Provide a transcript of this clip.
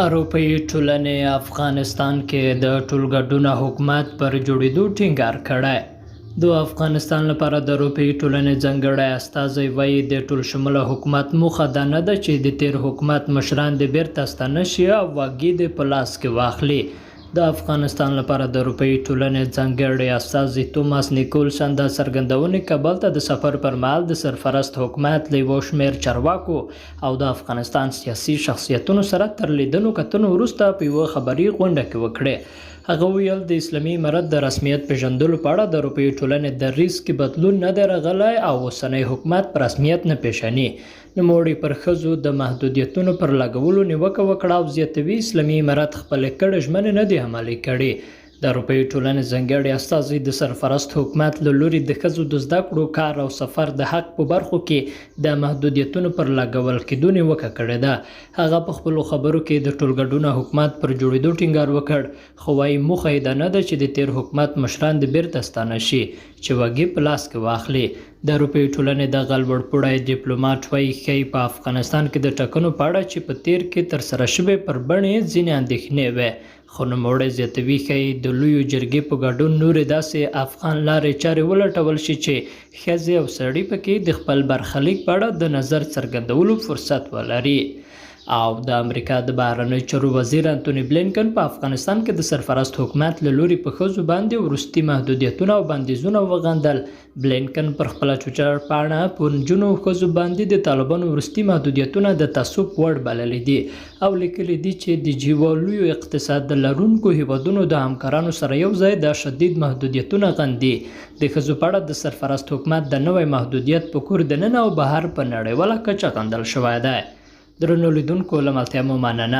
اروپایي ټولنې افغانستان کې د ټولګډونه حکومت پر جوړېدو ټینګار کړی. د افغانستان لپاره د اروپایي ټولنې ځانګړی استازی وایي د ټول شموله حکومت موخه دا نه ده چې د تیر حکومت مشران د بیرته ستانه شي او واګې د په لاس کې واخلي. د افغانستان لپاره د اروپایي ټولنې ځانګړی استازی توماس نیکولسن د څرګندونې کابل ته د سفر پر مهال د سرپرست حکومت له یو شمېر چارواکو او د افغانستان سیاسي شخصیتونو سره تر لیدنو کتنو وروسته په یوه خبري غونډه کې وکړې. هغه ویل د اسلامي امارت د رسمیت پیژندلو په اړه د اروپایي ټولنې دریځ کې بدلون نه دی راغلی او اوسنی حکومت په رسمیت نه پیژني. نوموړي پر ښځو د محدودیتونو پر لګولو نیوکه وکړه او زیاتوي اسلامي امارت خپلې کړې ژمنې نه دي عملي کړې. د اروپایي ټولنې ځانګړي استازي د سرپرست حکومت له لوري د ښځو د زده کړو، کار او سفر د حق په برخو کې د محدودیتونو پر لګول کېدو نیوکه کړې ده. هغه په خپلو خبرو کې د ټولګډونه حکومت پر جوړېدو ټینګار وکړ، خو وایي موخه یې دا نه ده چې د تیر حکومت مشران د بیرته ستانه شي چې واګې په لاس کې واخلي. د اروپایي ټولنې د غلبړپوړی ډیپلوماټ وایي ښایي په افغانستان کې د ټاکنو په اړه چې په تیر کې ترسره شوې پر بڼې ځینې اندېښنې وې، خو نوموړی زیاتوي ښایي د لویو جرګې په ګډون نورې داسې افغان لارې چارې ولټول شي چې ښځې او سړي پکې د خپل برخلیک په اړه د نظر څرګندولو فرصت ولري. او د امریکا د بهرنیو چارو وزیر انتوني بلینکن په افغانستان کې د سرپرست حکومت له لوري په ښځو باندې وروستي محدودیتونه او بندیزونه وغندل. بلینکن پر خپله ټویټر پاڼه په نجونو ښځو باندې د طالبانو وروستي محدودیتونه د تعصب وړ بللي دي او لیکلي دي چې د جیوا لویو اقتصاد لرونکو هیوادونو د همکارانو سره یو ځای دا شدید محدودیتونه غندي. د ښځو په اړه د سرپرست حکومت د نوی محدودیت په کور دننه او بهر په نړیواله کچه غندل شوی دی. درنو لیدونکو له ملتیا مو مننه.